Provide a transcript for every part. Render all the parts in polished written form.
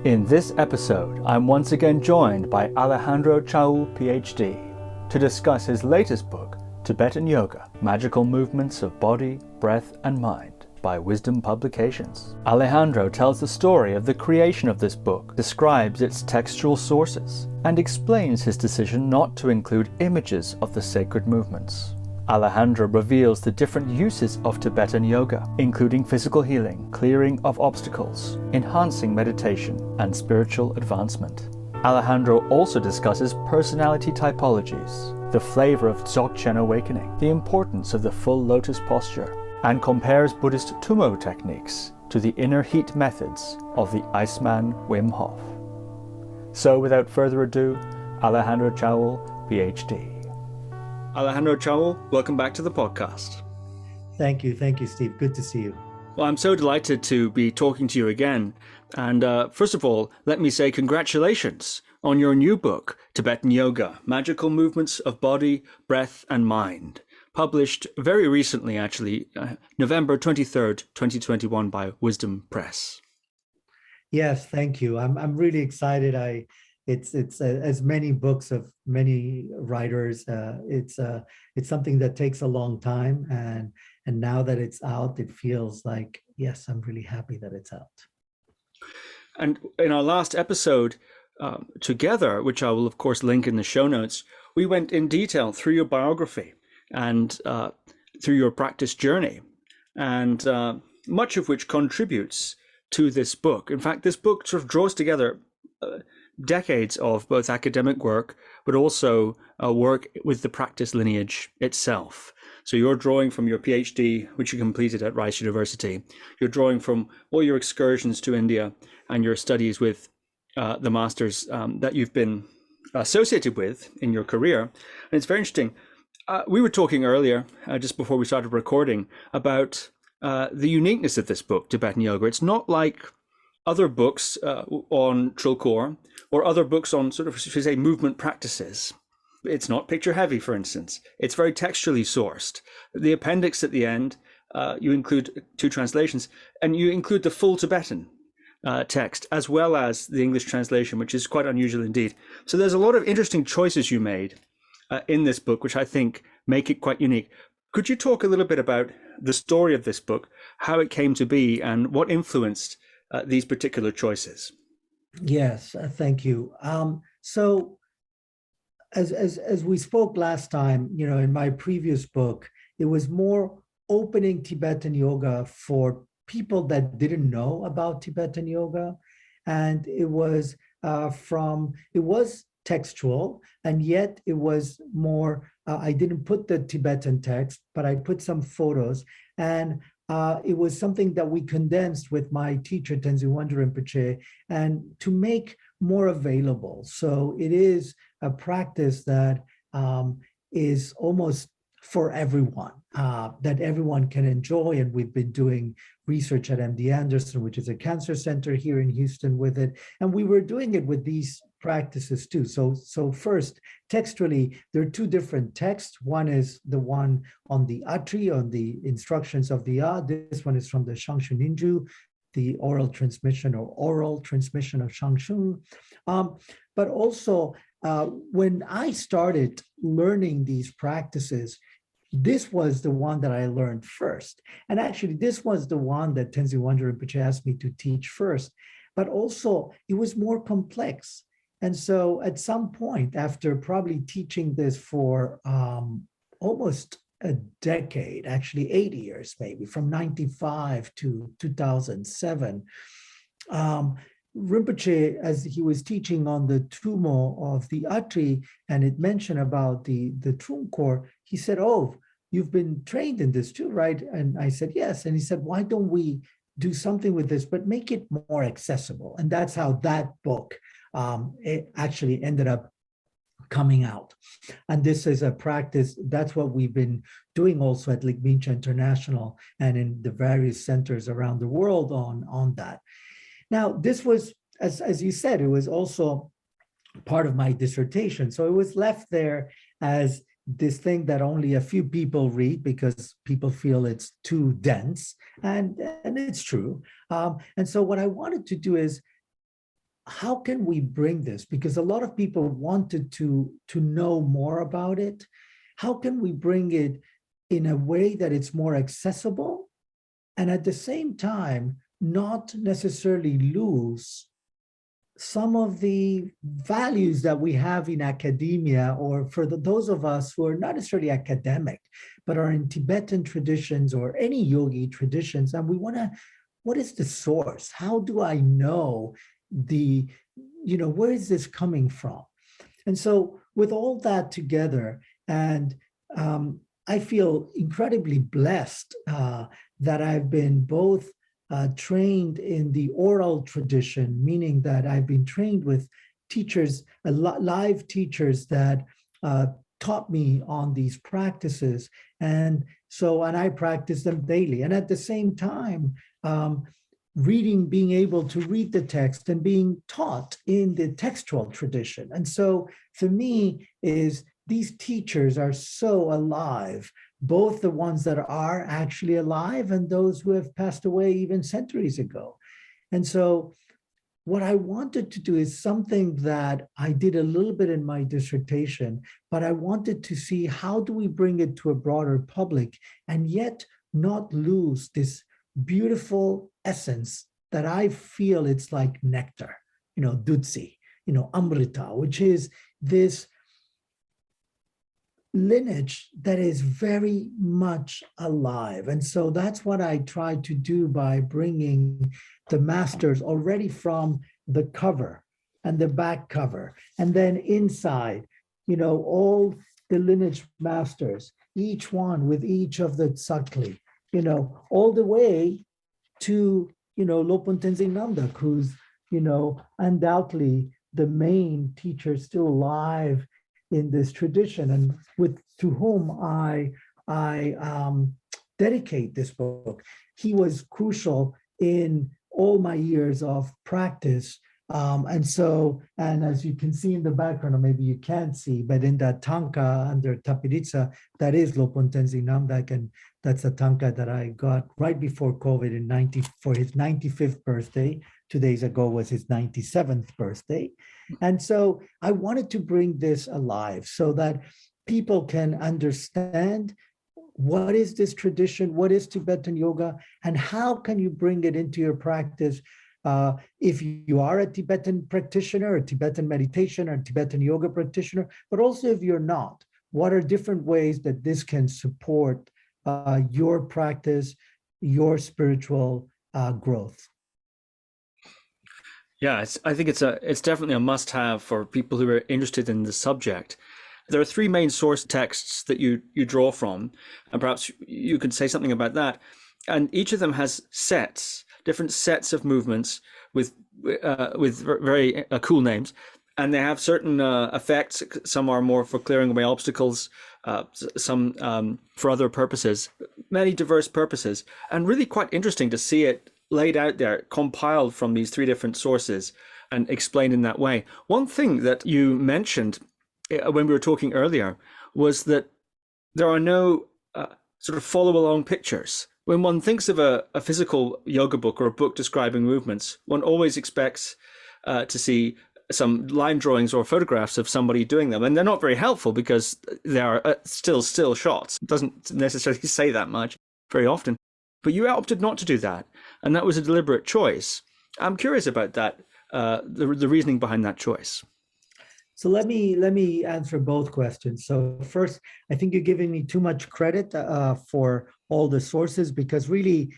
In this episode, I'm once again joined by Alejandro Chaoul PhD to discuss his latest book, Tibetan Yoga, Magical Movements of Body, Breath and Mind, by Wisdom Publications. Alejandro tells the story of the creation of this book, describes its textual sources, and explains his decision not to include images of the sacred movements. Alejandro reveals the different uses of Tibetan yoga, including physical healing, clearing of obstacles, enhancing meditation, and spiritual advancement. Alejandro also discusses personality typologies, the flavour of Dzogchen awakening, the importance of the full lotus posture, and compares Buddhist Tummo techniques to the inner heat methods of the Iceman Wim Hof. So without further ado, Alejandro Chaoul, PhD. Alejandro Chaoul, welcome back to the podcast. Thank you, Steve. Good to see you. Well, I'm so delighted to be talking to you again. And first of all, let me say congratulations on your new book, Tibetan Yoga, Magical Movements of Body, Breath and Mind, published very recently, actually, November 23rd, 2021 by Wisdom Press. Yes, thank you. I'm really excited. It's as many books of many writers. It's something that takes a long time, and now that it's out, it feels like, yes, I'm really happy that it's out. And in our last episode together, which I will of course link in the show notes, we went in detail through your biography and through your practice journey, and much of which contributes to this book. In fact, this book sort of draws together decades of both academic work, but also work with the practice lineage itself. So you're drawing from your PhD, which you completed at Rice University. You're drawing from all your excursions to India and your studies with the masters that you've been associated with in your career. And it's very interesting. We were talking earlier, just before we started recording, about the uniqueness of this book, Tibetan Yoga. It's not like other books on Trulkhor or other books on sort of, should we say, movement practices. It's not picture heavy, for instance. It's very textually sourced. The appendix at the end, you include 2 translations, and you include the full Tibetan text as well as the English translation, which is quite unusual indeed. So there's a lot of interesting choices you made in this book, which I think make it quite unique. Could you talk a little bit about the story of this book, how it came to be, and what influenced these particular choices? Yes, thank you. So as we spoke last time, in my previous book, it was more opening Tibetan yoga for people that didn't know about Tibetan yoga. And it was textual, and yet it was more, I didn't put the Tibetan text, but I put some photos, and it was something that we condensed with my teacher, Tenzin Wangyal Rinpoche, and to make more available. So it is a practice that is almost for everyone, that everyone can enjoy. And we've been doing research at MD Anderson, which is a cancer center here in Houston, with it. And we were doing it with these practices too. So first, textually, there are 2 different texts. One is the one on the Atri, on the instructions of the This one is from the Shangshu Ninju, the oral transmission of Shangshu. But also, when I started learning these practices, this was the one that I learned first. And actually, this was the one that Tenzin Wangyal Rinpoche asked me to teach first. But also, it was more complex. And so at some point, after probably teaching this for almost a decade, actually 8 years maybe, from 95 to 2007, Rinpoche, as he was teaching on the Tummo of the Atri, and it mentioned about the Trulkhor, he said, "Oh, you've been trained in this too, right?" And I said, "Yes." And he said, "Why don't we do something with this, but make it more accessible?" And that's how that book it actually ended up coming out. And this is a practice, that's what we've been doing also at Ligmincha International and in the various centers around the world on that. Now, this was, as you said, it was also part of my dissertation. So it was left there as this thing that only a few people read because people feel it's too dense, and it's true. And so what I wanted to do is how can we bring this? Because a lot of people wanted to know more about it. How can we bring it in a way that it's more accessible and at the same time not necessarily lose some of the values that we have in academia, or for those of us who are not necessarily academic, but are in Tibetan traditions or any yogi traditions, and we want to, what is the source? How do I know where is this coming from? And so with all that together, and I feel incredibly blessed that I've been both trained in the oral tradition, meaning that I've been trained with teachers, live teachers that taught me on these practices. And I practice them daily. And at the same time, being able to read the text and being taught in the textual tradition. And so for me these teachers are so alive, both the ones that are actually alive and those who have passed away even centuries ago. And so what I wanted to do is something that I did a little bit in my dissertation, but I wanted to see how do we bring it to a broader public and yet not lose this beautiful essence that I feel it's like nectar, dutsi, amrita, which is this lineage that is very much alive. And so that's what I try to do by bringing the masters already from the cover and the back cover, and then inside, all the lineage masters, each one with each of the sakli, all the way to, Lopon Tenzin Namdak, who's, undoubtedly the main teacher still alive in this tradition, and to whom I dedicate this book. He was crucial in all my years of practice. And as you can see in the background, or maybe you can't see, but in that tanka under Tapiritsa, that is Lopon Tenzin Namdak, and that's a tanka that I got right before COVID for his 95th birthday. 2 days ago was his 97th birthday. And so I wanted to bring this alive so that people can understand what is this tradition, what is Tibetan yoga, and how can you bring it into your practice if you are a Tibetan practitioner, a Tibetan meditation or Tibetan yoga practitioner, but also if you're not, what are different ways that this can support your practice, your spiritual growth? Yeah, I think it's definitely a must-have for people who are interested in the subject. There are three main source texts that you draw from, and perhaps you could say something about that. And each of them has different sets of movements with very cool names, and they have certain effects. Some are more for clearing away obstacles, some for other purposes, many diverse purposes, and really quite interesting to see it laid out there, compiled from these three different sources and explained in that way. One thing that you mentioned when we were talking earlier was that there are no sort of follow-along pictures. When one thinks of a physical yoga book or a book describing movements, one always expects to see some line drawings or photographs of somebody doing them. And they're not very helpful because they are still shots. It doesn't necessarily say that much very often. But you opted not to do that. And that was a deliberate choice. I'm curious about that, the reasoning behind that choice. So let me answer both questions. So first, I think you're giving me too much credit for all the sources, because really,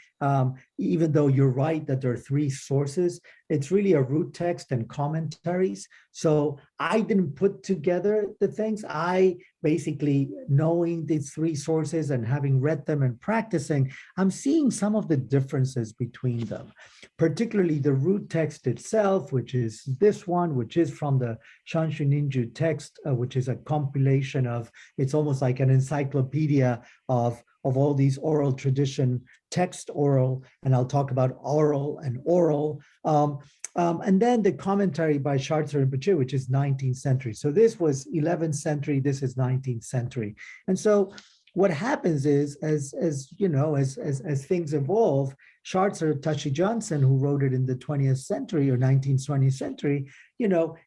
even though you're right that there are three sources, it's really a root text and commentaries. So I didn't put together the things. I basically, knowing these three sources and having read them and practicing, I'm seeing some of the differences between them, particularly the root text itself, which is this one, which is from the Shanshu Ninju text, which is a compilation of, it's almost like an encyclopedia of all these oral tradition, text oral, and I'll talk about oral and oral. And then the commentary by Shardza Rinpoche, which is 19th century. So this was 11th century, this is 19th century. And so what happens is, as you know, as things evolve, Shardza Tashi Johnson, who wrote it in the 20th century or 19th, 20th century,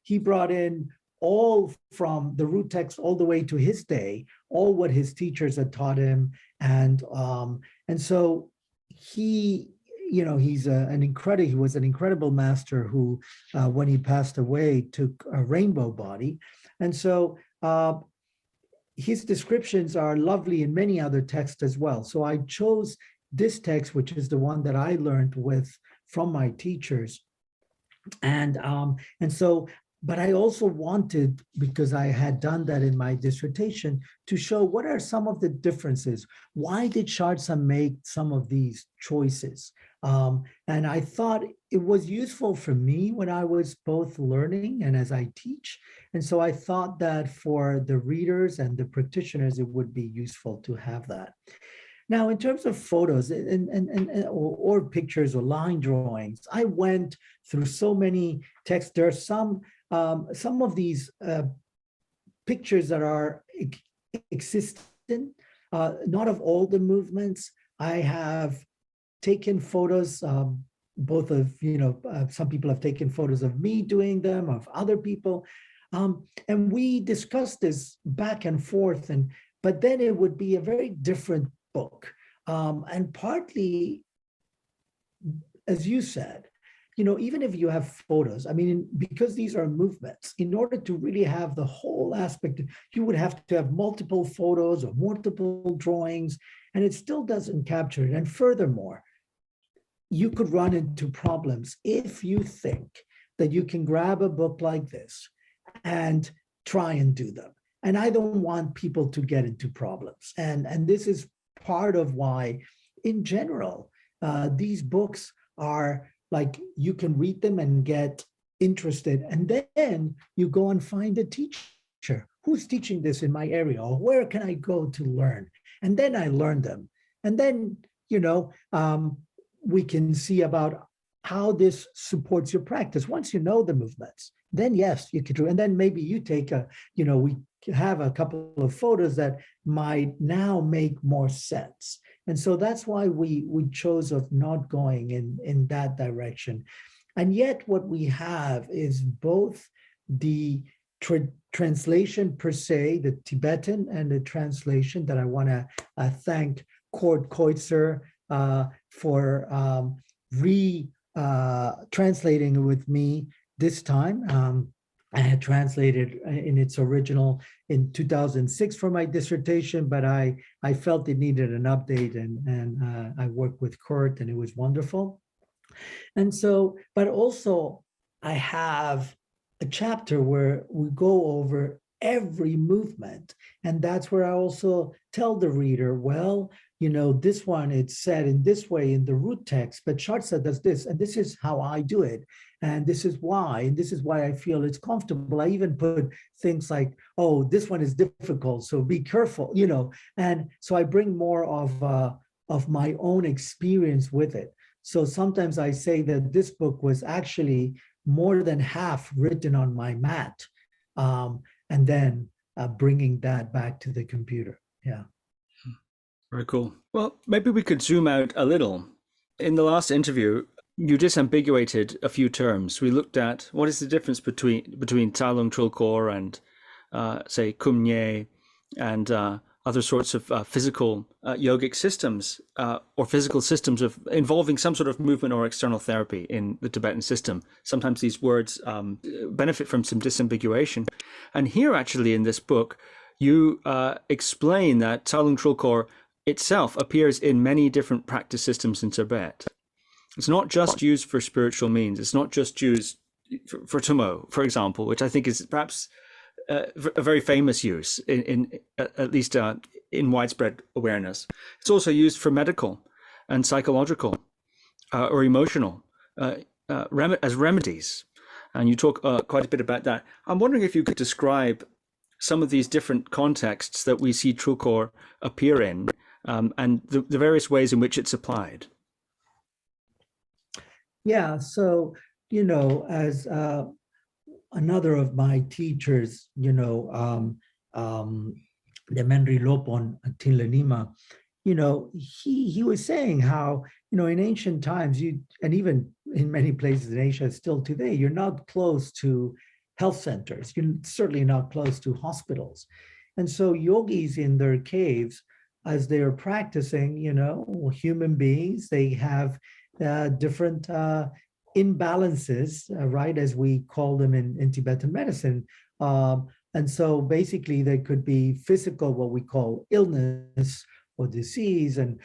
he brought in all from the root text all the way to his day, all what his teachers had taught him. And so he was an incredible master who, when he passed away, took a rainbow body. And so his descriptions are lovely in many other texts as well. So I chose this text, which is the one that I learned from my teachers. And so, but I also wanted, because I had done that in my dissertation, to show what are some of the differences. Why did Shardza make some of these choices? And I thought it was useful for me when I was both learning and as I teach. And so I thought that for the readers and the practitioners, it would be useful to have that. Now, in terms of photos or pictures or line drawings, I went through so many texts. There are some of these pictures that are existent, not of all the movements. I have taken photos, both of, some people have taken photos of me doing them, of other people. And we discussed this back and forth, but then it would be a very different book. And partly, as you said, even if you have photos, because these are movements, in order to really have the whole aspect, you would have to have multiple photos or multiple drawings, and it still doesn't capture it. And furthermore, you could run into problems if you think that you can grab a book like this and try and do them. And I don't want people to get into problems. And this is part of why, in general, these books are like, you can read them and get interested, and then you go and find a teacher who's teaching this in my area, or where can I go to learn? And then I learn them. And then, we can see about how this supports your practice. Once you know the movements, then yes, you could do. And then maybe you take we have a couple of photos that might now make more sense. And so that's why we chose of not going in that direction. And yet what we have is both the translation per se, the Tibetan, and the translation that I want to thank Cord Koitzer for translating it with me this time. I had translated in its original in 2006 for my dissertation, but I felt it needed an update, and I worked with Kurt, and it was wonderful. And so, but also I have a chapter where we go over every movement, and that's where I also tell the reader, well, this one, it's said in this way in the root text, but Shardza does this, and this is how I do it. And this is why I feel it's comfortable. I even put things like, oh, this one is difficult, so be careful, And so I bring more of my own experience with it. So sometimes I say that this book was actually more than half written on my mat, and then bringing that back to the computer. Yeah. Very cool. Well, maybe we could zoom out a little. In the last interview, you disambiguated a few terms. We looked at what is the difference between Tsalung Trulkhor and, say, Kumye and other sorts of physical yogic systems or physical systems involving some sort of movement or external therapy in the Tibetan system. Sometimes these words benefit from some disambiguation. And here, actually, in this book, you explain that Tsalung Trulkhor itself appears in many different practice systems in Tibet. It's not just used for spiritual means. It's not just used for Tummo, for example, which I think is perhaps a very famous use in at least in widespread awareness. It's also used for medical and psychological or emotional as remedies. And you talk quite a bit about that. I'm wondering if you could describe some of these different contexts that we see Trulkhor appear in, and the various ways in which it's applied. Yeah, so, as another of my teachers, the Menri Lopon Tinlanima, he was saying how, in ancient times, and even in many places in Asia still today, you're not close to health centers. You're certainly not close to hospitals. And so yogis in their caves, as they are practicing, human beings, they have different imbalances, right, as we call them in Tibetan medicine. And so basically they could be physical, what we call illness or disease, and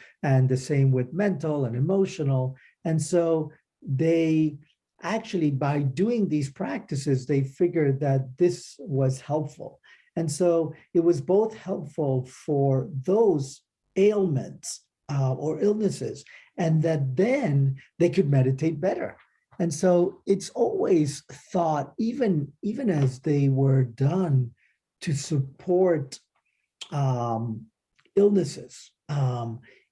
the same with mental and emotional. And so they actually, by doing these practices, they figured that this was helpful. And so it was both helpful for those ailments or illnesses, and that then they could meditate better. And so it's always thought, even as they were done to support illnesses,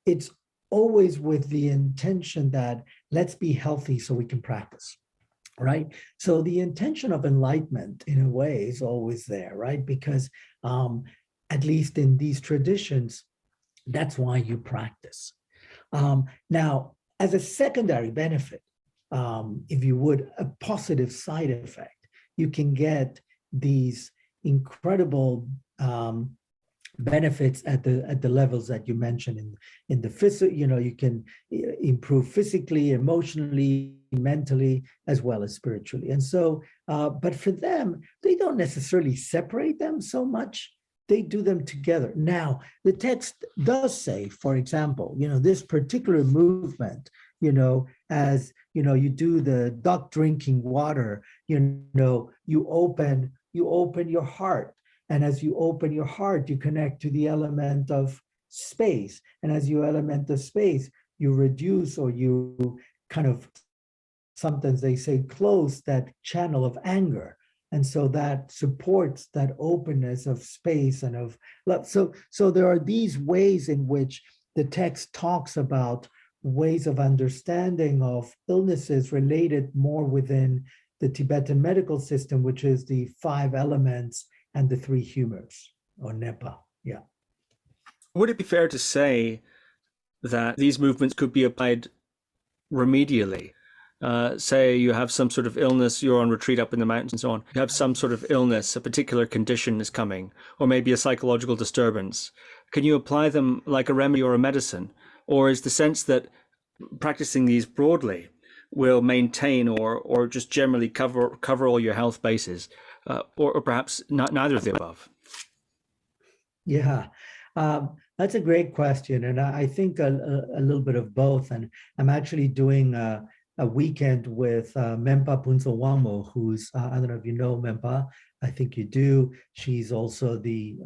it's always with the intention that let's be healthy so we can practice, right? So the intention of enlightenment, in a way, is always there, right? Because at least in these traditions, that's why you practice. Now, as a secondary benefit, if you would, a positive side effect, you can get these incredible benefits at the levels that you mentioned in the physical. You can improve physically, emotionally, mentally, as well as spiritually. And so, but for them, they don't necessarily separate them so much. They do them together. Now, the text does say, for example, this particular movement, as you do the duck drinking water, you open your heart. And as you open your heart, you connect to the element of space. And as you element the space, you reduce, or you kind of, sometimes they say, close that channel of anger. And so that supports that openness of space and of love. So there are these ways in which the text talks about ways of understanding of illnesses related more within the Tibetan medical system, which is the 5 elements and the 3 humors, or Nepa. Yeah. Would it be fair to say that these movements could be applied remedially? Say you have some sort of illness, you're on retreat up in the mountains and so on. You have some sort of illness, a particular condition is coming, or maybe a psychological disturbance. Can you apply them like a remedy or a medicine? Or is the sense that practicing these broadly will maintain or just generally cover all your health bases, or perhaps neither of the above? Yeah, that's a great question. And I think a little bit of both. And I'm actually doing a weekend with Mempa Punso Wangmo, who's, I don't know if you know Mempa, I think you do. She's also the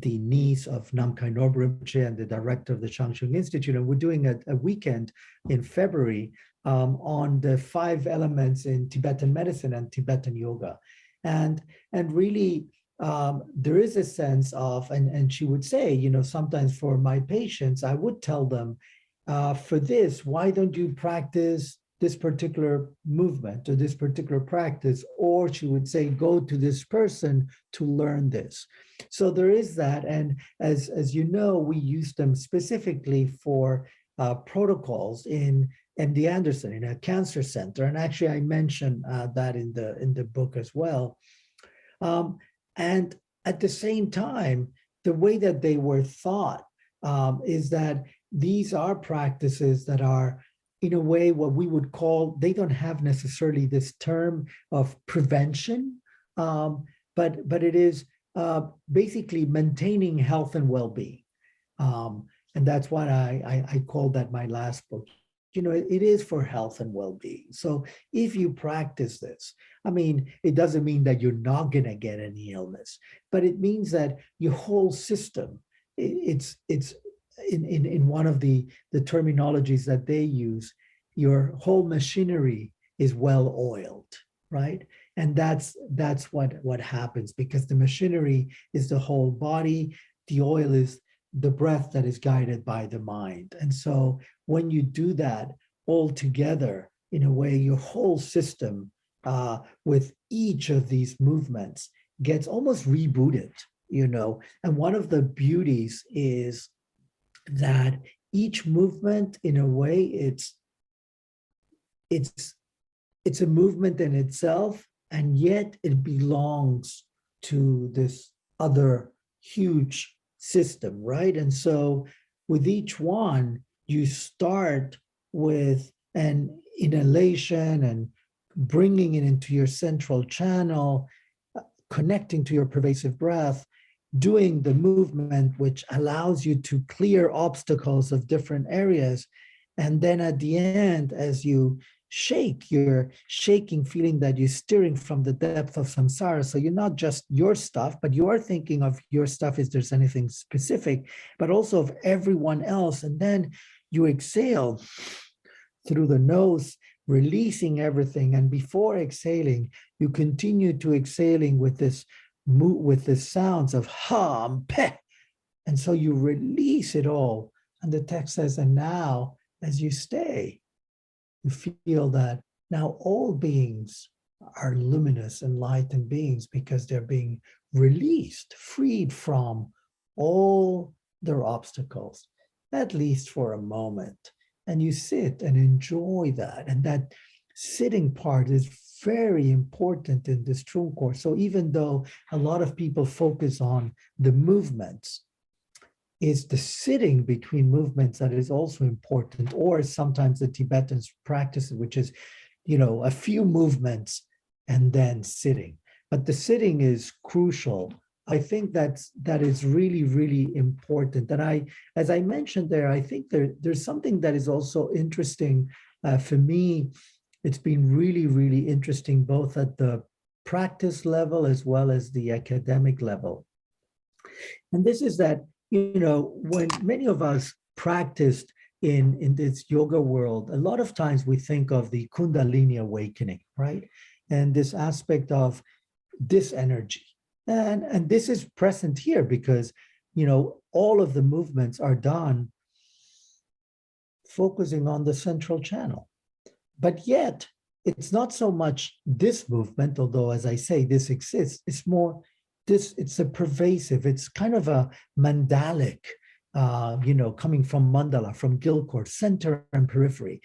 niece of Namkhai Norbu Rinpoche and the director of the Changchung Institute. And we're doing a weekend in February on the 5 elements in Tibetan medicine and Tibetan yoga. And really, there is a sense of, and she would say, sometimes for my patients, I would tell them, for this, why don't you practice this particular movement or this particular practice? Or she would say, go to this person to learn this. So there is that. And as you know, we use them specifically for protocols in MD Anderson, in a cancer center. And actually, I mentioned that in the book as well. And at the same time, the way that they were thought is that these are practices that are, in a way, what we would call, they don't have necessarily this term of prevention, but it is basically maintaining health and well-being. And that's what I call that my last book. It is for health and well-being. So if you practice this, it doesn't mean that you're not going to get any illness, but it means that your whole system, it's in one of the terminologies that they use, your whole machinery is well oiled, right? And that's what happens, because the machinery is the whole body. The oil is the breath that is guided by the mind. And so when you do that all together, in a way, your whole system with each of these movements gets almost rebooted And one of the beauties is that each movement, in a way, it's a movement in itself, and yet it belongs to this other huge system, right? And so with each one, you start with an inhalation and bringing it into your central channel, connecting to your pervasive breath, doing the movement which allows you to clear obstacles of different areas. And then at the end, as you shake, you're shaking, feeling that you're steering from the depth of samsara. So you're not just your stuff, but you are thinking of your stuff if there's anything specific, but also of everyone else. And then you exhale through the nose, releasing everything. And before exhaling, you continue to exhaling with the sounds of hum, peh. And so you release it all. And the text says, and now as you stay, you feel that now all beings are luminous, enlightened beings because they're being released, freed from all their obstacles, at least for a moment. And you sit and enjoy that. And that sitting part is very important in this Trulkhor. So even though a lot of people focus on the movements, is the sitting between movements that is also important, or sometimes the Tibetans practice, which is, a few movements and then sitting. But the sitting is crucial. I think that is really, really important. And as I mentioned there, I think there's something that is also interesting for me. It's been really, really interesting, both at the practice level as well as the academic level. And this is that, when many of us practiced in this yoga world, a lot of times we think of the Kundalini awakening, right? And this aspect of this energy. And this is present here because, all of the movements are done focusing on the central channel. But yet, it's not so much this movement, although, as I say, this exists. It's more it's a pervasive, it's kind of a mandalic, coming from mandala, from Gilcourt, center and periphery.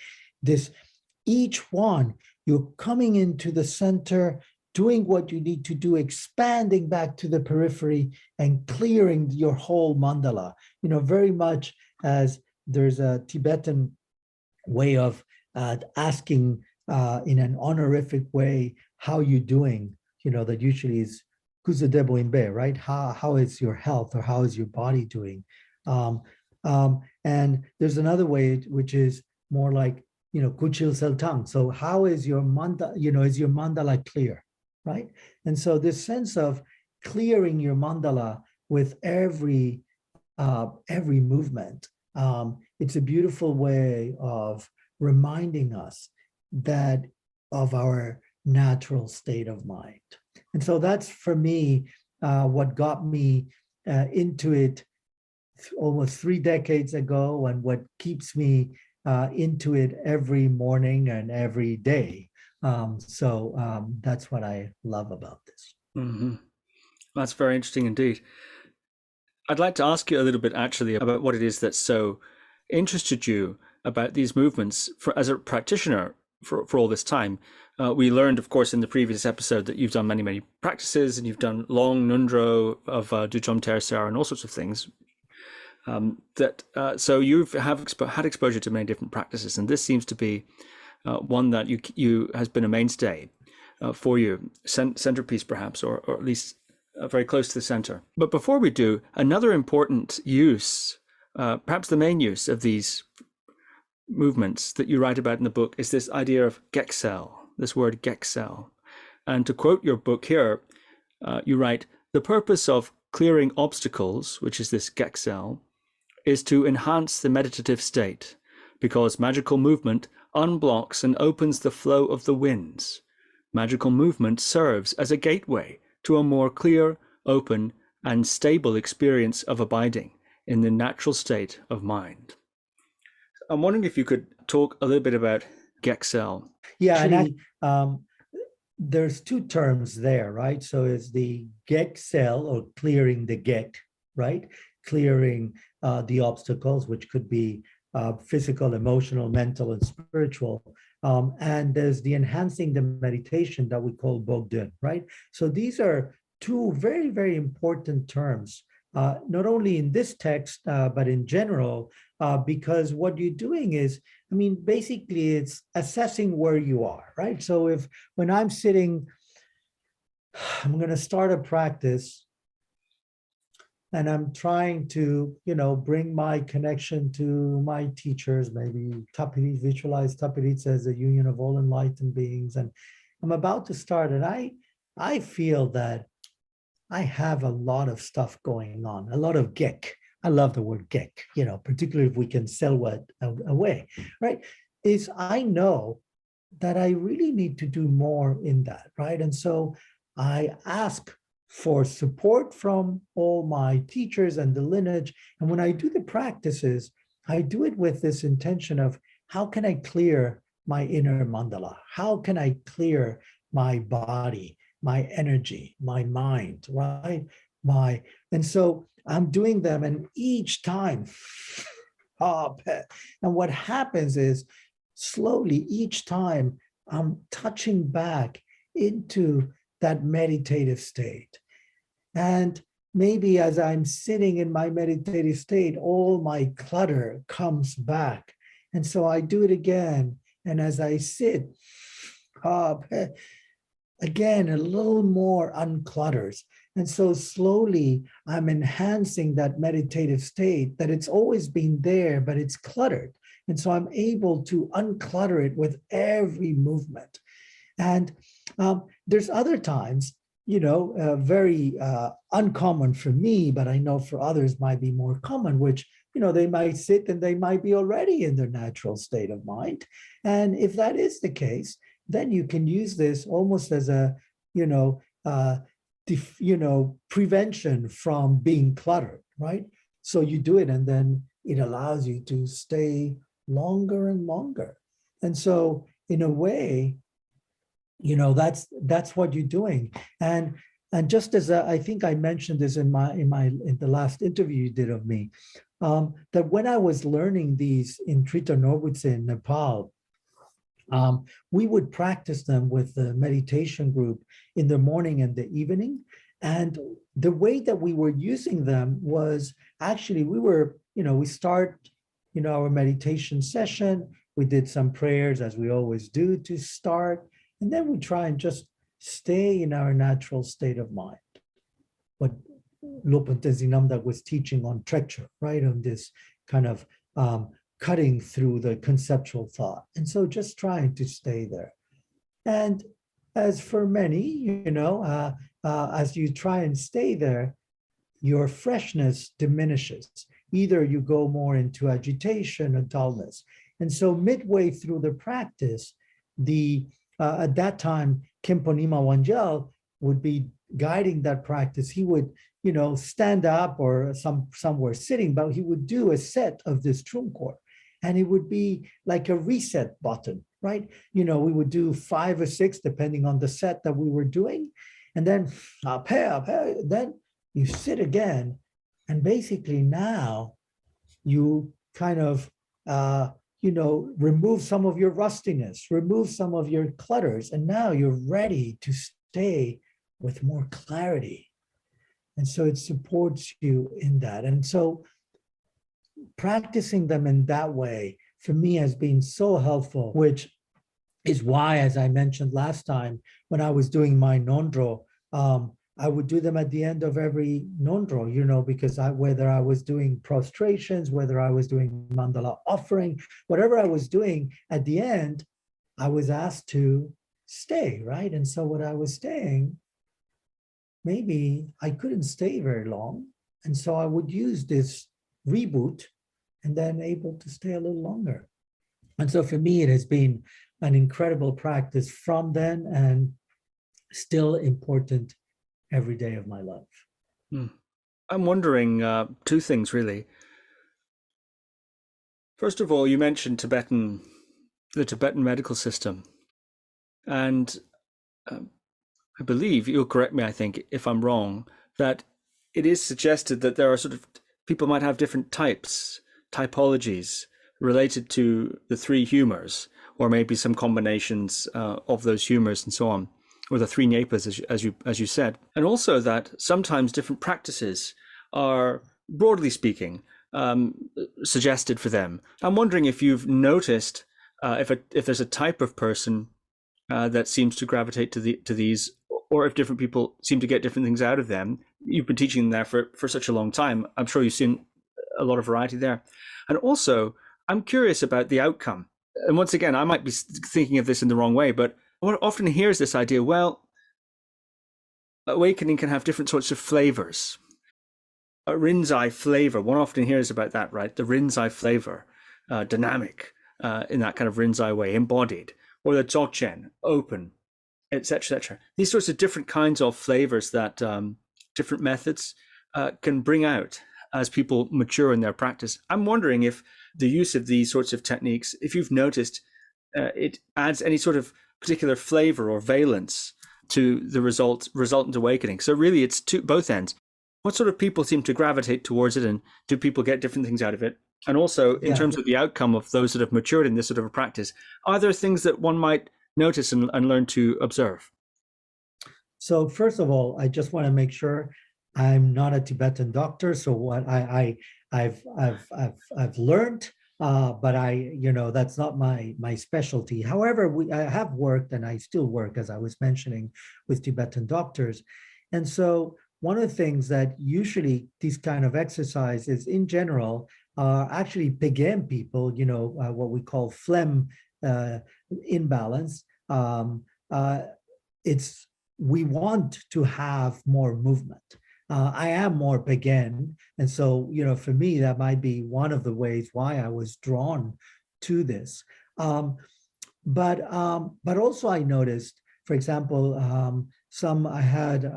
Each one, you're coming into the center, doing what you need to do, expanding back to the periphery and clearing your whole mandala, very much as there's a Tibetan way of asking in an honorific way, how you doing, that usually is Kuzadebo Imbe, right? How is your health, or how is your body doing? And there's another way, which is more like, Kuchil Seltang. So how is your mandala, is your mandala clear, right? And so this sense of clearing your mandala with every movement, it's a beautiful way of reminding us that of our natural state of mind. And so that's, for me, what got me into it almost 3 decades ago, and what keeps me into it every morning and every day. So that's what I love about this. Mm-hmm. That's very interesting indeed. I'd like to ask you a little bit actually about what it is that so interested you about these movements as a practitioner for all this time. We learned, of course, in the previous episode that you've done many, many practices, and you've done long nundro of Duchom Tersar and all sorts of things. So you have had exposure to many different practices, and this seems to be one that you has been a mainstay for you, centerpiece perhaps, or at least very close to the center. But before we do, another important use, perhaps the main use of these movements that you write about in the book, is this idea of geksel, this word geksel. And to quote your book here, you write, the purpose of clearing obstacles, which is this geksel, is to enhance the meditative state, because magical movement unblocks and opens the flow of the winds. Magical movement serves as a gateway to a more clear, open, and stable experience of abiding in the natural state of mind. I'm wondering if you could talk a little bit about geksel. Yeah, actually, and there's two terms there, right? So it's the get cell, or clearing the get, right? Clearing the obstacles, which could be physical, emotional, mental, and spiritual. And there's the enhancing the meditation that we call Bogdun, right? So these are two very, very important terms, not only in this text, but in general, because what you're doing is, I mean, basically it's assessing where you are, right? So when I'm sitting, I'm going to start a practice and I'm trying to, bring my connection to my teachers, maybe Tapiri, visualize Tapiri as a union of all enlightened beings. And I'm about to start, and I feel that I have a lot of stuff going on, a lot of gek. I love the word gek, particularly if we can sell what away, right? Is I know that I really need to do more in that, right? And so I ask for support from all my teachers and the lineage. And when I do the practices, I do it with this intention of how can I clear my inner mandala? How can I clear my body, my energy, my mind, right? And so I'm doing them, and each time, and what happens is slowly each time I'm touching back into that meditative state. And maybe as I'm sitting in my meditative state, all my clutter comes back. And so I do it again. And as I sit, again, a little more unclutters. And so slowly I'm enhancing that meditative state that it's always been there, but it's cluttered. And so I'm able to unclutter it with every movement. And there's other times, very uncommon for me, but I know for others might be more common, which, they might sit and they might be already in their natural state of mind. And if that is the case, then you can use this almost as a, prevention from being cluttered, right? So you do it, and then it allows you to stay longer and longer. And so in a way, that's what you're doing. And just as I think I mentioned this in the last interview you did of me, that when I was learning these in Trulkhor in Nepal, we would practice them with the meditation group in the morning and the evening. And the way that we were using them was actually, we start, our meditation session. We did some prayers, as we always do, to start. And then we try and just stay in our natural state of mind. What Lopan Namdak was teaching on Textual, right? On this kind of cutting through the conceptual thought. And so just trying to stay there. And as for many, as you try and stay there, your freshness diminishes. Either you go more into agitation or dullness. And so midway through the practice, at that time, Khenpo Nima Wangyal would be guiding that practice. He would, stand up or somewhere sitting, but he would do a set of this Trulkhor. And it would be like a reset button, right? We would do 5 or 6, depending on the set that we were doing. And then, then you sit again. And basically now you kind of, remove some of your rustiness, remove some of your clutters. And now you're ready to stay with more clarity. And so it supports you in that. And so practicing them in that way, for me, has been so helpful, which is why, as I mentioned last time, when I was doing my Nondro, I would do them at the end of every Nondro, because whether I was doing prostrations, whether I was doing mandala offering, whatever I was doing, at the end, I was asked to stay, right? And so when I was staying, maybe I couldn't stay very long. And so I would use this reboot and then able to stay a little longer. And so for me, it has been an incredible practice from then, and still important every day of my life. I'm wondering two things, really. First of all, you mentioned the Tibetan medical system. And I believe, you'll correct me, I think, if I'm wrong, that it is suggested that there are sort of, people might have different typologies related to the three humors, or maybe some combinations of those humors and so on, or the three nyepas, as you said. And also that sometimes different practices are, broadly speaking, suggested for them. I'm wondering if you've noticed if there's a type of person that seems to gravitate to these, or if different people seem to get different things out of them. You've been teaching there for such a long time. I'm sure you've seen a lot of variety there. And also, I'm curious about the outcome. And once again, I might be thinking of this in the wrong way, but what often hears this idea, well, awakening can have different sorts of flavors. A Rinzai flavor, one often hears about that, right? The Rinzai flavor, dynamic, in that kind of Rinzai way, embodied, or the Dzogchen, open, etc., etc. These sorts of different kinds of flavors that different methods can bring out as people mature in their practice. I'm wondering if the use of these sorts of techniques, if you've noticed, it adds any sort of particular flavor or valence to the resultant awakening. So really, it's to both ends. What sort of people seem to gravitate towards it, and do people get different things out of it? And also, in terms of the outcome of those that have matured in this sort of a practice, are there things that one might notice and learn to observe? So first of all, I just want to make sure I'm not a Tibetan doctor. So what I've learned, but that's not my specialty. However, I have worked, and I still work, as I was mentioning, with Tibetan doctors. And so one of the things that usually these kind of exercises in general are actually Pegam people, what we call phlegm imbalance. We want to have more movement. I am more Pegam, and so for me that might be one of the ways why I was drawn to this. But also I noticed, for example, some I had,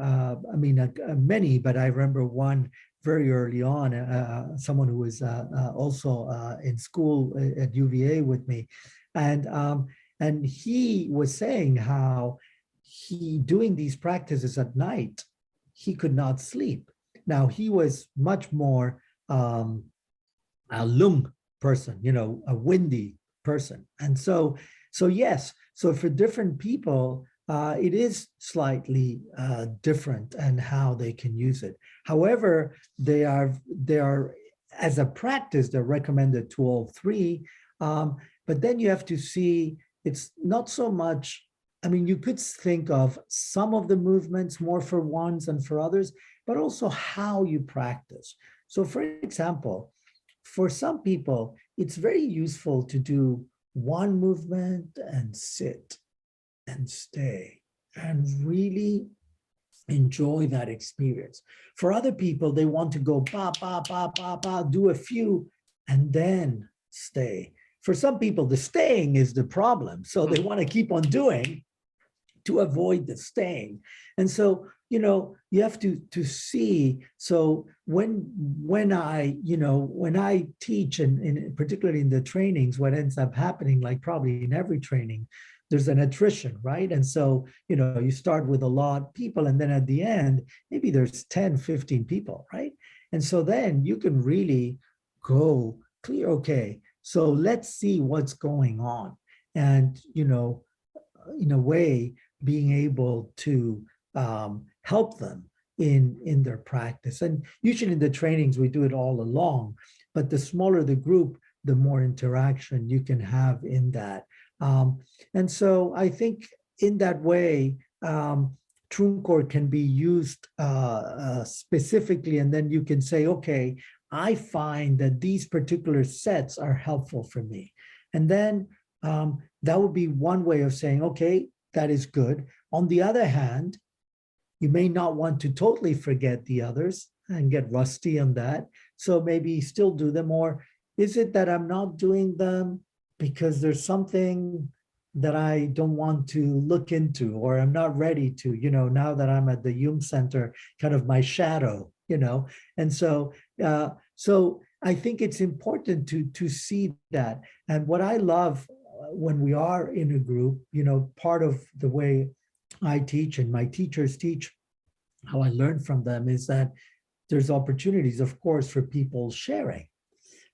many, but I remember one very early on, someone who was also in school at UVA with me, and he was saying how he doing these practices at night, he could not sleep. Now he was much more a lung person, a windy person, and so yes. So for different people, it is slightly different and how they can use it. However, they are as a practice, they're recommended to all three. But then you have to see, it's not so much, you could think of some of the movements more for ones and for others, but also how you practice. So for example, for some people, it's very useful to do one movement and sit and stay and really enjoy that experience. For other people, they want to go ba, ba, ba, ba, ba, do a few and then stay. For some people, the staying is the problem. So they want to keep on doing to avoid the staying. And so, you have to see. So when I teach, and particularly in the trainings, what ends up happening, like probably in every training, there's an attrition, right? And so, you start with a lot of people, and then at the end, maybe there's 10, 15 people, right? And so then you can really go clear, okay, so let's see what's going on. And, in a way, being able to help them in their practice. And usually in the trainings, we do it all along, but the smaller the group, the more interaction you can have in that. And so I think in that way, Trulkhor can be used specifically, and then you can say, okay, I find that these particular sets are helpful for me. And then that would be one way of saying, okay, that is good. On the other hand, you may not want to totally forget the others and get rusty on that. So maybe still do them. Or is it that I'm not doing them because there's something that I don't want to look into, or I'm not ready to, now that I'm at the Jung Center, kind of my shadow, And so I think it's important to see that. And what I love when we are in a group, part of the way I teach and my teachers teach, how I learn from them is that there's opportunities, of course, for people sharing.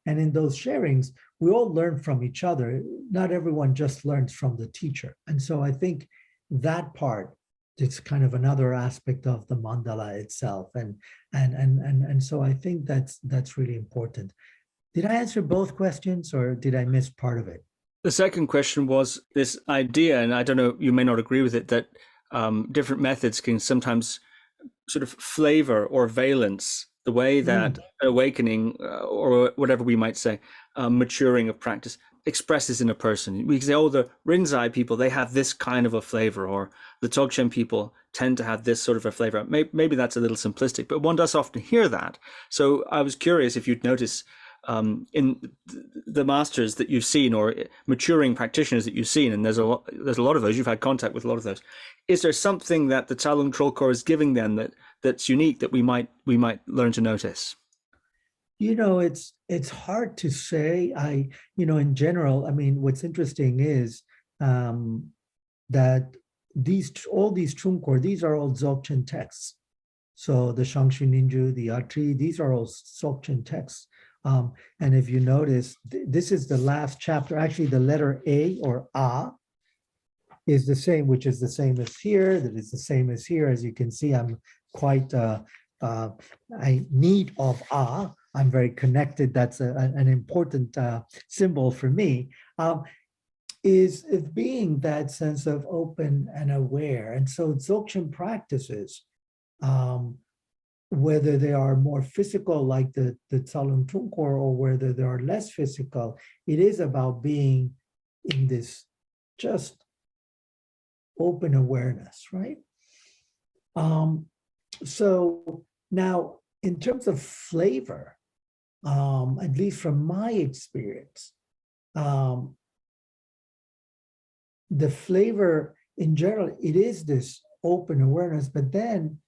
And in those sharings, we all learn from each other. Not everyone just learns from the teacher. And so I think that part is kind of another aspect of the mandala itself. And so I think that's really important. Did I answer both questions or did I miss part of it? The second question was this idea, and I don't know, you may not agree with it, that different methods can sometimes sort of flavor or valence the way that awakening or whatever we might say, maturing of practice expresses in a person. We can say, oh, the Rinzai people, they have this kind of a flavor, or the Dzogchen people tend to have this sort of a flavor. Maybe that's a little simplistic, but one does often hear that. So I was curious if you'd notice in the masters that you've seen or maturing practitioners that you've seen, and there's a lot of those, you've had contact with a lot of those. Is there something that the Tsalung Trulkhor is giving them that's unique that we might learn to notice? It's hard to say. In general, I mean, what's interesting is that all these Trulkhor, these are all Dzogchen texts. So the Shangshu Ninju, the Atri, these are all Dzogchen texts. And if you notice, this is the last chapter. Actually, the letter A or A is the same, which is the same as here. That is the same as here. As you can see, I'm quite I need of A. I'm very connected. That's an important symbol for me. Is being that sense of open and aware. And so Dzogchen practices, whether they are more physical like the Tsalung Trulkhor or whether they are less physical, it is about being in this just open awareness, right? So now in terms of flavor, at least from my experience, the flavor in general, it is this open awareness, but then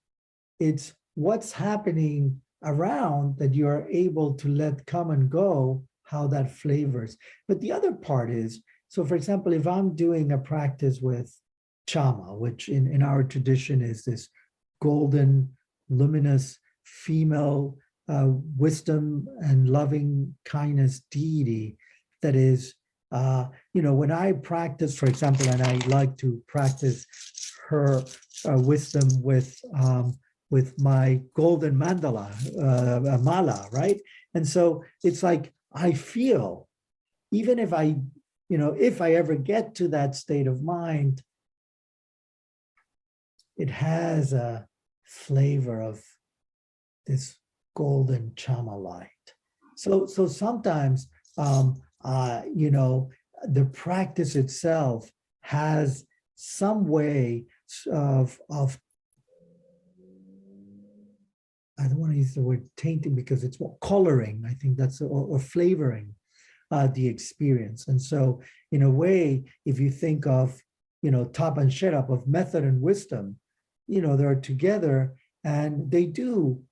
it's what's happening around that you are able to let come and go, how that flavors. But the other part is, so for example, if I'm doing a practice with Chama, which in our tradition is this golden, luminous, female wisdom and loving kindness deity that is, when I practice, for example, and I like to practice her wisdom with my golden mandala, mala, right? And so it's like, I feel, even if if I ever get to that state of mind, it has a flavor of this golden chama light. So sometimes, the practice itself has some way of I don't want to use the word tainting because it's more coloring. I think that's or flavoring the experience. And so, in a way, if you think of Tap and Sherap, of method and wisdom, they're together and they do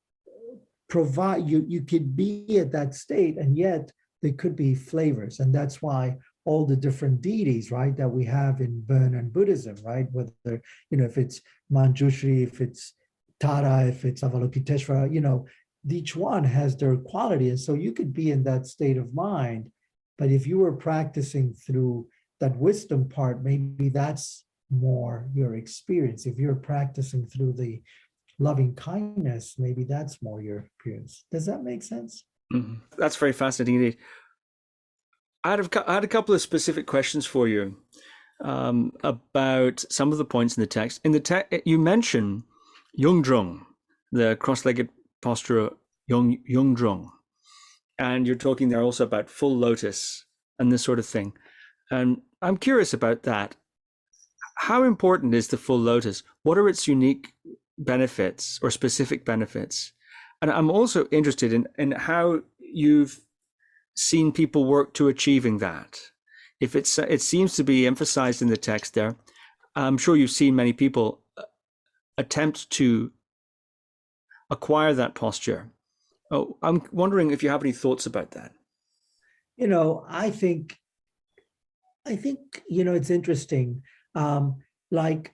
provide you could be at that state, and yet they could be flavors, and that's why all the different deities, right, that we have in Burn and Buddhism, right, whether if it's Manjushri, if it's Tara, if it's Avalokiteshvara, each one has their quality. And so you could be in that state of mind, but if you were practicing through that wisdom part, maybe that's more your experience. If you're practicing through the loving kindness, maybe that's more your experience. Does that make sense? Mm-hmm. That's very fascinating indeed. I had a couple of specific questions for you about some of the points in the text. In the text, you mention Yungdrung, the cross-legged posture, Yungdrung, and you're talking there also about full lotus and this sort of thing. And I'm curious about that. How important is the full lotus? What are its unique benefits or specific benefits? And I'm also interested in how you've seen people work to achieving that. If it seems to be emphasized in the text there, I'm sure you've seen many people attempt to acquire that posture. Oh, I'm wondering if you have any thoughts about that. I think it's interesting. Like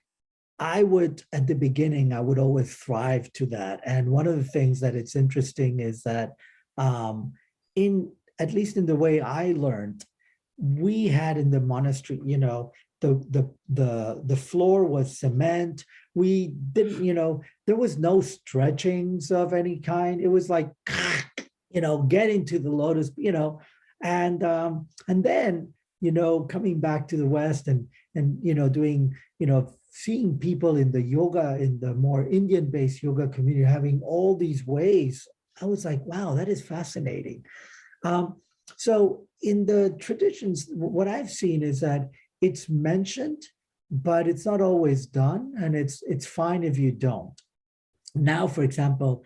I would, at the beginning, I would always thrive to that. And one of the things that it's interesting is that um, in, at least in the way I learned, we had in the monastery, the floor was cement. We didn't, there was no stretchings of any kind. It was like, get into the lotus, and then, coming back to the West and doing, seeing people in the yoga, in the more Indian-based yoga community having all these ways, I was like, wow, that is fascinating. So in the traditions, what I've seen is that it's mentioned, but it's not always done, and it's fine if you don't. Now, for example,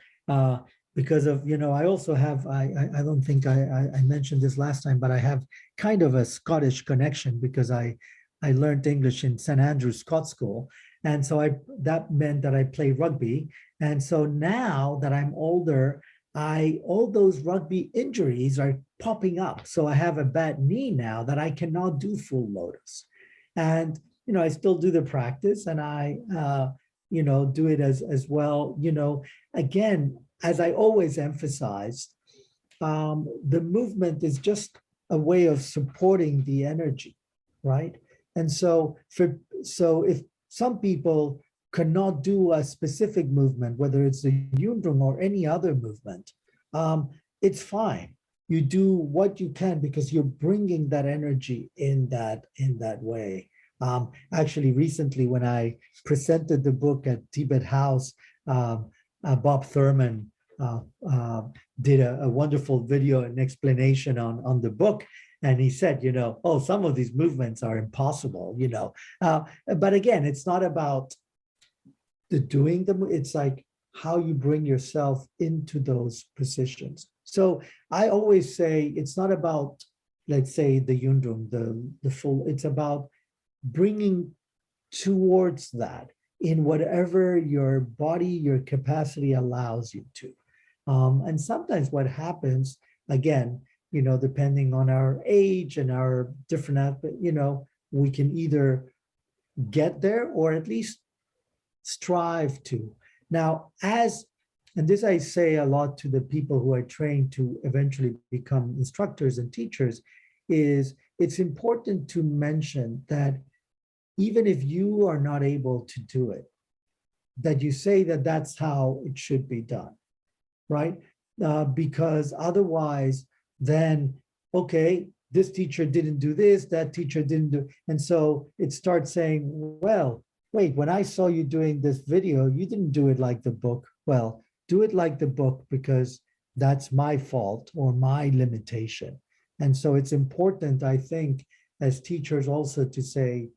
because of, I also have, I don't think I mentioned this last time, but I have kind of a Scottish connection because I learned English in St. Andrew's Scott School. And so that meant that I played rugby. And so now that I'm older, all those rugby injuries are popping up. So I have a bad knee now that I cannot do full lotus. And, I still do the practice, and I, do it as well. Again, as I always emphasize, the movement is just a way of supporting the energy, right? And so if some people cannot do a specific movement, whether it's the Yundrung or any other movement, it's fine. You do what you can because you're bringing that energy in that way. Actually, recently when I presented the book at Tibet House, Bob Thurman did a wonderful video and explanation on the book. And he said, some of these movements are impossible, but again, it's not about the doing them. It's like how you bring yourself into those positions. So I always say it's not about, let's say, the Yundrung, the full, it's about bringing towards that in whatever your body, your capacity allows you to. And sometimes what happens, again, depending on our age and our different aspects, we can either get there or at least strive to. Now, and this I say a lot to the people who I train to eventually become instructors and teachers, is it's important to mention that even if you are not able to do it, that you say that that's how it should be done, right? Because otherwise, then, okay, this teacher didn't do this, that teacher didn't do, and so it starts saying, well, wait, when I saw you doing this video, you didn't do it like the book. Well, do it like the book because that's my fault or my limitation. And so it's important, I think, as teachers also to say,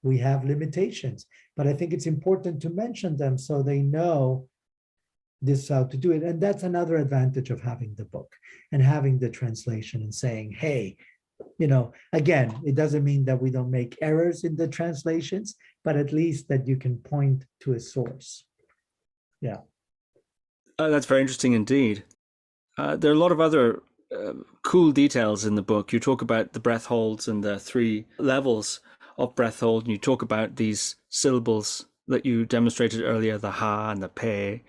we have limitations, but I think it's important to mention them so they know this how to do it. And that's another advantage of having the book and having the translation and saying, hey, again, it doesn't mean that we don't make errors in the translations, but at least that you can point to a source. Yeah. That's very interesting indeed. There are a lot of other cool details in the book. You talk about the breath holds and the 3 levels of breath hold, and you talk about these syllables that you demonstrated earlier, the ha and the pe,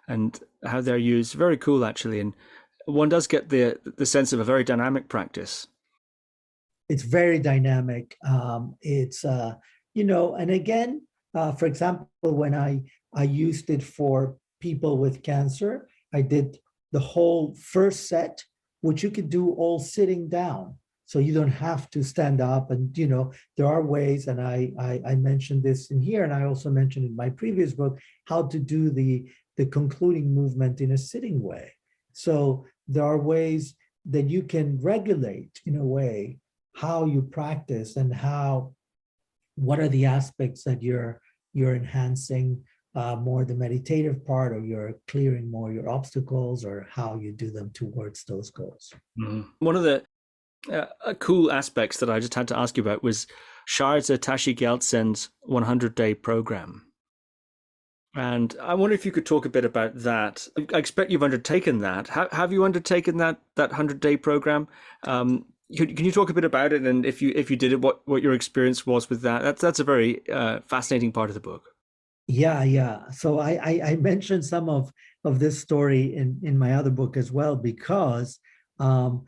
and how they're used. Very cool, actually. And one does get the sense of a very dynamic practice. It's very dynamic. It's, and again, for example, when I used it for people with cancer, I did the whole first set, which you could do all sitting down. So you don't have to stand up, and there are ways, and I mentioned this in here, and I also mentioned in my previous book how to do the concluding movement in a sitting way. So there are ways that you can regulate in a way how you practice and what are the aspects that you're enhancing more the meditative part, or you're clearing more your obstacles, or how you do them towards those goals. Mm-hmm. One of the cool aspects that I just had to ask you about was Shardza Tashi Gyaltsen's 100-day program. And I wonder if you could talk a bit about that. I expect you've undertaken that. Have you undertaken that 100-day program? Can you talk a bit about it? And if you did it, what your experience was with that? That's a very fascinating part of the book. Yeah. So I mentioned some of this story in my other book as well, because um,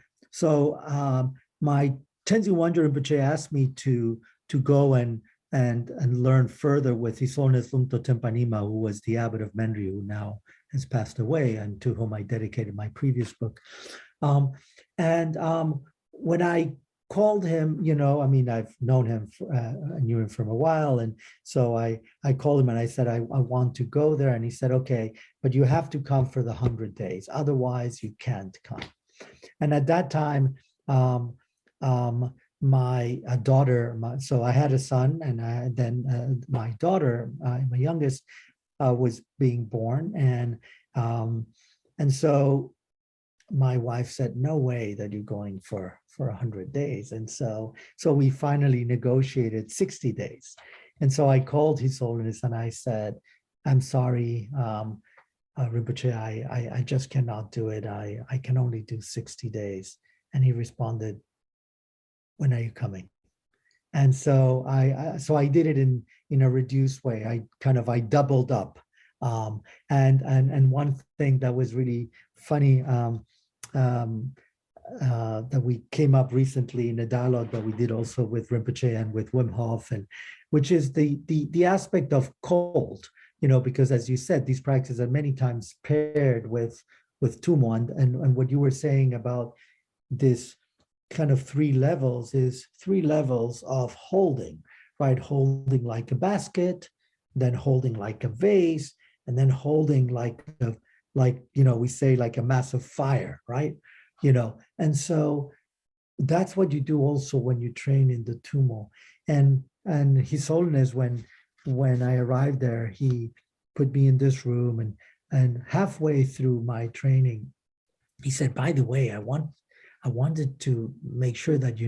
my Tenzin Wangyal Rinpoche asked me to go and learn further with His Holiness Lumto Tempanima, who was the abbot of Menri, who now has passed away, and to whom I dedicated my previous book. And when I called him, I mean, I've known him, I knew him from a while. And so I called him and I said, I want to go there. And he said, okay, but you have to come for the 100 days. Otherwise, you can't come. And at that time, my daughter, so I had a son, and then my daughter, my youngest, was being born. And so my wife said, no way that you're going for 100 days. And so we finally negotiated 60 days. And so I called His Holiness and I said, I'm sorry, Rinpoche, I just cannot do it. I can only do 60 days. And he responded, when are you coming? And so I did it in a reduced way. I doubled up. And one thing that was really funny, that we came up recently in a dialogue that we did also with Rinpoche and with Wim Hof, and which is the aspect of cold, because as you said, these practices are many times paired with Tummo, and what you were saying about this kind of 3 levels is 3 levels of holding, right? Holding like a basket, then holding like a vase, and then holding like we say like a massive fire, right? And so that's what you do also when you train in the Tummo. And His Holiness, when I arrived there, he put me in this room, and halfway through my training, he said, by the way, I wanted to make sure that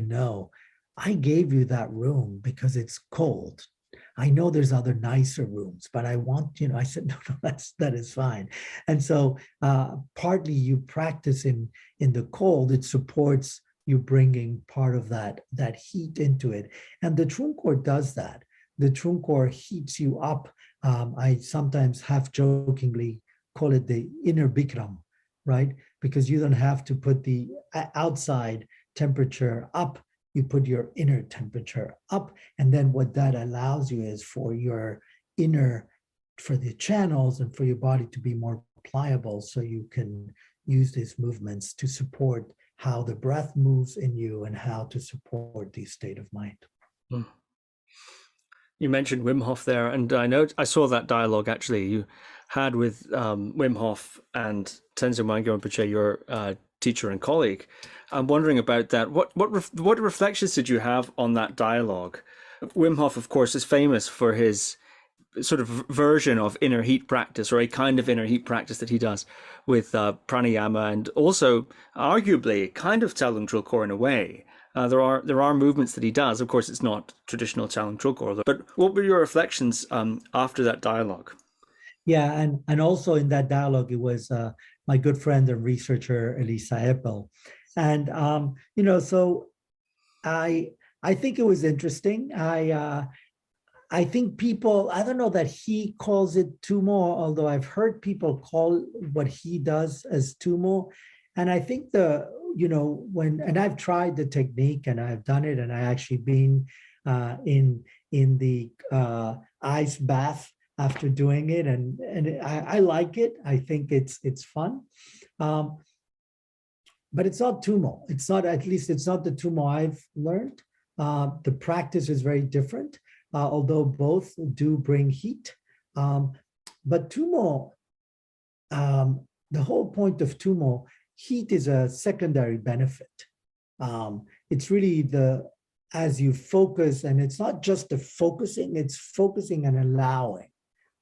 I gave you that room because it's cold. I know there's other nicer rooms, but I want, I said, no, that is fine. And so partly you practice in the cold, it supports you bringing part of that heat into it. And the Trulkhor does that. The Trulkhor heats you up. I sometimes half jokingly call it the inner Bikram, right? Because you don't have to put the outside temperature up, you put your inner temperature up. And then what that allows you is for the channels and for your body to be more pliable, so you can use these movements to support how the breath moves in you and how to support the state of mind. You mentioned Wim Hof there, and I saw that dialogue actually you had with Wim Hof and Tenzin Wangyal Rinpoche, your teacher and colleague. I'm wondering about that. What reflections did you have on that dialogue? Wim Hof, of course, is famous for his sort of version of inner heat practice, or a kind of inner heat practice that he does with pranayama, and also arguably kind of Tsalung Trulkhor in a way. There are movements that he does. Of course, it's not traditional Tsalung Trulkhor, but what were your reflections after that dialogue? Yeah, and also in that dialogue, it was my good friend and researcher Elisa Eppel, and so I think it was interesting. I think people, I don't know that he calls it Tummo, although I've heard people call what he does as Tummo. And I think and I've tried the technique and I've done it, and I actually been in the ice bath after doing it, and I like it. I think it's fun. But it's not Tummo. It's not the Tummo I've learned. The practice is very different. Although both do bring heat. But Tummo, the whole point of Tummo, heat is a secondary benefit. It's really as you focus, and it's not just the focusing, it's focusing and allowing,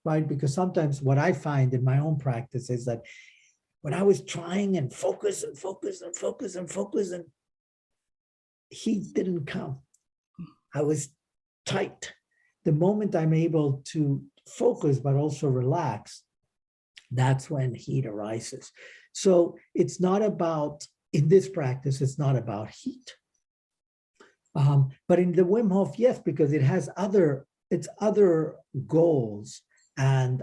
right? Because sometimes what I find in my own practice is that when I was trying and focus, and heat didn't come. I was tight. The moment I'm able to focus but also relax, that's when heat arises. So it's not about, in this practice, it's not about heat. But in the Wim Hof, yes, because it has other goals And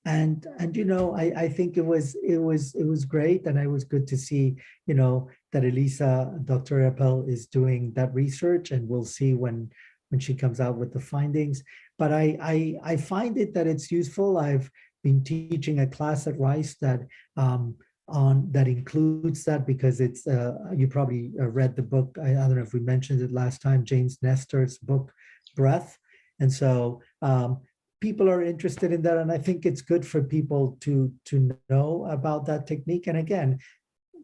I think it was great, and it was good to see that Elisa, Dr. Appel, is doing that research, and we'll see when she comes out with the findings. But I find it that it's useful. I've been teaching a class at Rice that that includes that, because it's you probably read the book. I don't know if we mentioned it last time, James Nestor's book, Breath. And so people are interested in that, and I think it's good for people to know about that technique. And again,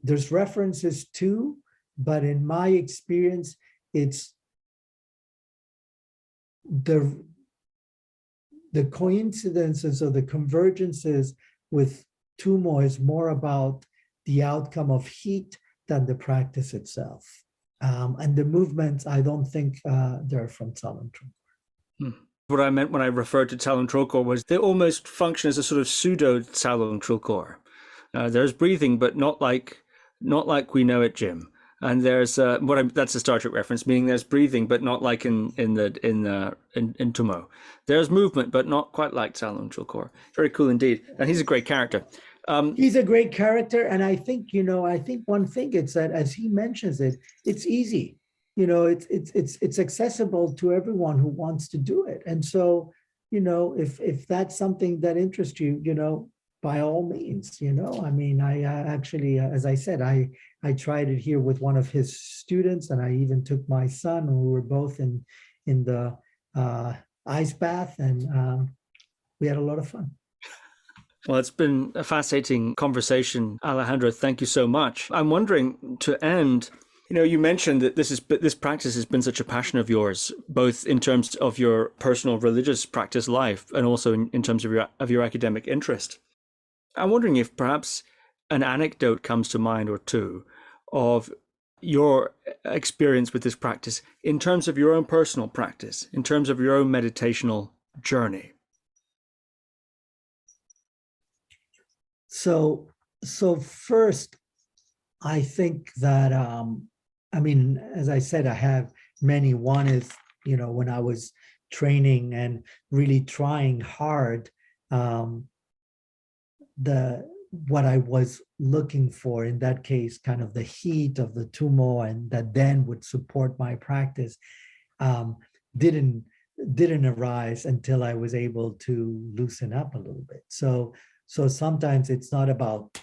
there's references too, but in my experience, it's the coincidences or the convergences with Tummo is more about the outcome of heat than the practice itself. And the movements, I don't think they're from Tsalon Trulkhor. What I meant when I referred to Tsalon Trulkhor was they almost function as a sort of pseudo Tsalon Trulkhor. There's breathing, but not like we know it, Jim. And there's that's a Star Trek reference, meaning there's breathing, but not like in Tummo. There's movement, but not quite like Tsalon Trulkhor. Very cool indeed, and he's a great character. He's a great character, and I think one thing it's that, as he mentions it, it's easy. It's accessible to everyone who wants to do it. And so, if that's something that interests you, by all means, I mean, I actually, as I said, I tried it here with one of his students, and I even took my son, and we were both in the ice bath, and we had a lot of fun. Well, it's been a fascinating conversation, Alejandro. Thank you so much. I'm wondering, to end, you mentioned that this practice has been such a passion of yours, both in terms of your personal religious practice life and also in terms of your academic interest. I'm wondering if perhaps an anecdote comes to mind or two of your experience with this practice in terms of your own personal practice, in terms of your own meditational journey. So first, I think that, as I said, I have many. One is, when I was training and really trying hard, what I was looking for, in that case, kind of the heat of the Tummo, and that then would support my practice, didn't arise until I was able to loosen up a little bit. So sometimes it's about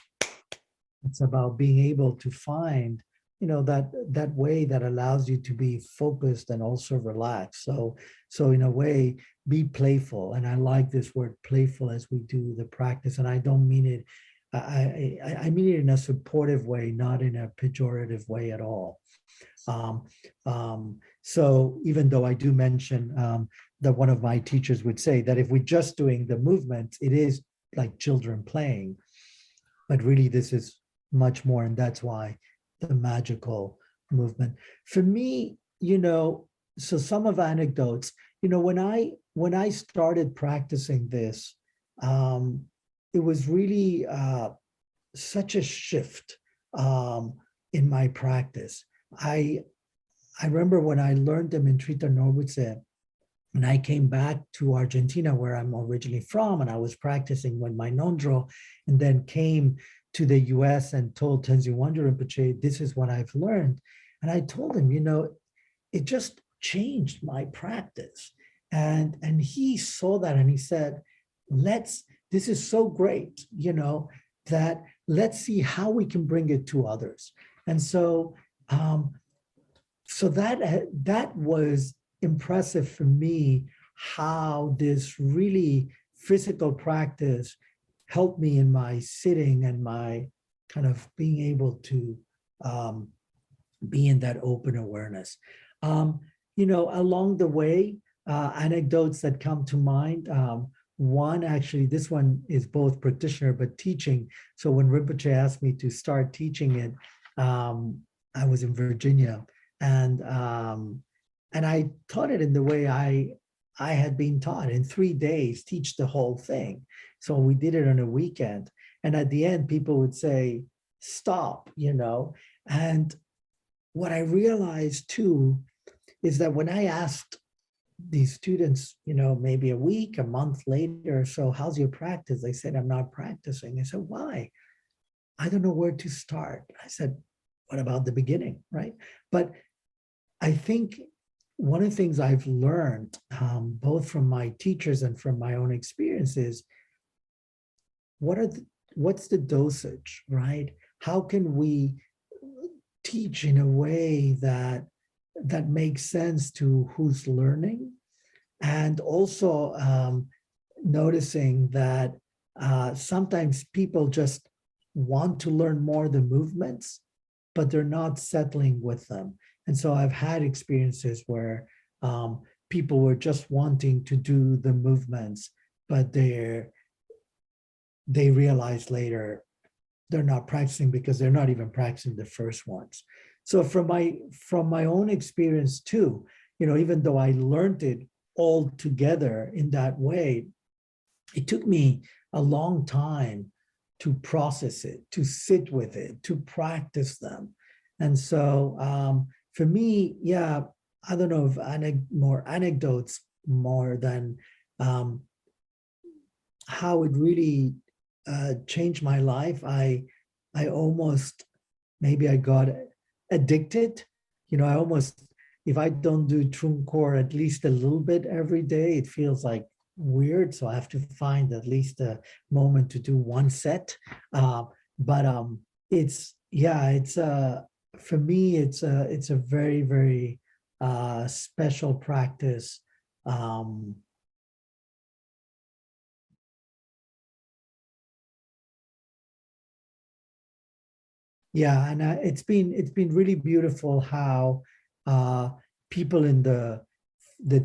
being able to find, that way that allows you to be focused and also relaxed. So in a way, be playful. And I like this word playful as we do the practice. And I don't mean it, I mean it in a supportive way, not in a pejorative way at all. So even though I do mention that one of my teachers would say that if we're just doing the movements, it is like children playing, but really this is much more, and that's why the magical movement. For me, so some of Anecdotes, when I started practicing this, it was really such a shift in my practice. I remember when I learned them in Trita Norwitze, and I came back to Argentina, where I'm originally from, and I was practicing with my Nondro, and then came to the US and told Tenzin Wangyal Rinpoche, this is what I've learned. And I told him, it just changed my practice. And he saw that, and he said, this is so great, that let's see how we can bring it to others. And so, that was impressive for me, how this really physical practice helped me in my sitting and my kind of being able to be in that open awareness. Along the way, anecdotes that come to mind. One, actually, this one is both practitioner but teaching. So when Rinpoche asked me to start teaching it, I was in Virginia, and I taught it in the way I had been taught, in 3 days, teach the whole thing. So we did it on a weekend. And at the end, people would say, stop, And what I realized too is that when I asked these students, maybe a week, a month later, so how's your practice? They said, I'm not practicing. I said, why? I don't know where to start. I said, what about the beginning, right? But I think one of the things I've learned, both from my teachers and from my own experiences, what's the dosage, right? How can we teach in a way that makes sense to who's learning? And also noticing that sometimes people just want to learn more the movements, but they're not settling with them. And so I've had experiences where people were just wanting to do the movements, but they realize later they're not practicing because they're not even practicing the first ones. So from my own experience too, even though I learned it all together in that way, it took me a long time to process it, to sit with it, to practice them. And so for me, yeah, I don't know if more anecdotes more than how it really changed my life. I almost, maybe I got addicted. I almost, if I don't do Trulkhor at least a little bit every day, it feels like weird. So I have to find at least a moment to do one set. But it's for me, it's a very, very special practice. Yeah, and it's been really beautiful how people in the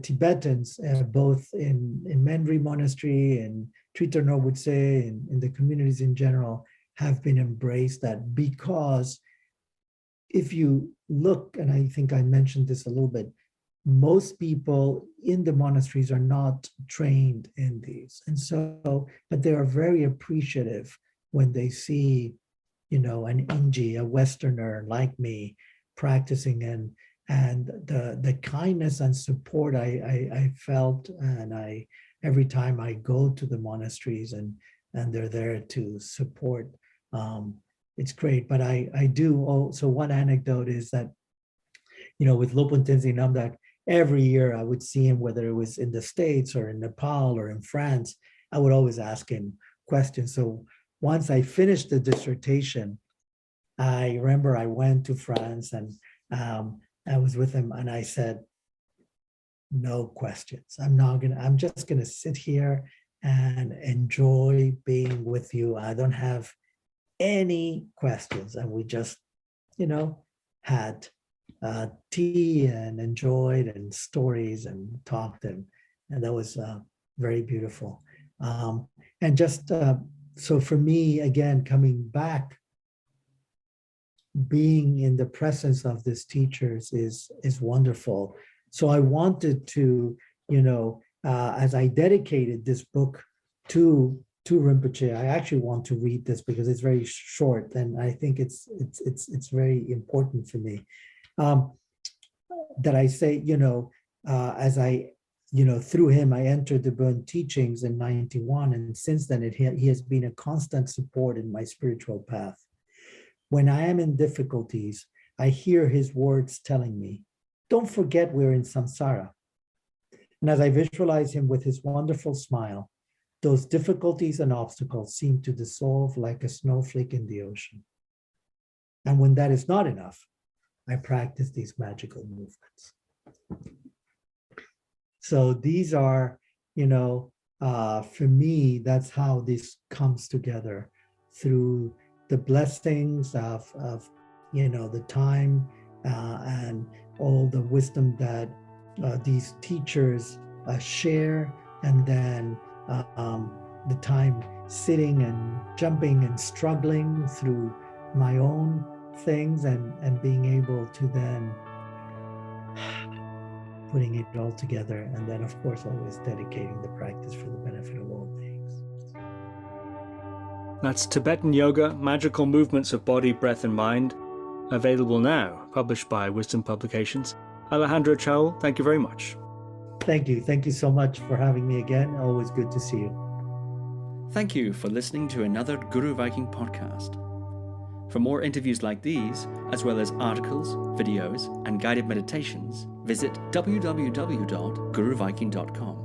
Tibetans, both in Menri Monastery and Trulkhor would say, in the communities in general, have been embraced that, because if you look, and I think I mentioned this a little bit, most people in the monasteries are not trained in these. And so, but they are very appreciative when they see, an Inji, a Westerner like me, practicing, and the kindness and support I felt, and every time I go to the monasteries and they're there to support, it's great. But I do also, one anecdote is that, with Lopun Tenzin Namdak, every year I would see him, whether it was in the States or in Nepal or in France, I would always ask him questions. So once I finished the dissertation, I remember I went to France and I was with him, and I said, no questions. I'm just gonna sit here and enjoy being with you. I don't have any questions. And we just, had tea and enjoyed, and stories, and talked, and that was very beautiful. And just so for me, again, coming back, being in the presence of these teachers is wonderful. So I wanted to, as I dedicated this book to Rinpoche, I actually want to read this because it's very short, and I think it's very important for me. That I say, as I, through him, I entered the Burn teachings in 91, and since then he has been a constant support in my spiritual path. When I am in difficulties, I hear his words telling me, don't forget we're in samsara. And as I visualize him with his wonderful smile, those difficulties and obstacles seem to dissolve like a snowflake in the ocean. And when that is not enough, I practice these magical movements. So these are, for me, that's how this comes together, through the blessings of the time and all the wisdom that these teachers share, and then the time sitting and jumping and struggling through my own things, and being able to then putting it all together, and then of course always dedicating the practice for the benefit of all beings. That's Tibetan Yoga, Magical Movements of Body, Breath and Mind, available now, published by Wisdom Publications. Alejandro Chaoul, thank you very much. Thank you. Thank you so much for having me again. Always good to see you. Thank you for listening to another Guru Viking podcast. For more interviews like these, as well as articles, videos, and guided meditations, visit www.guruviking.com.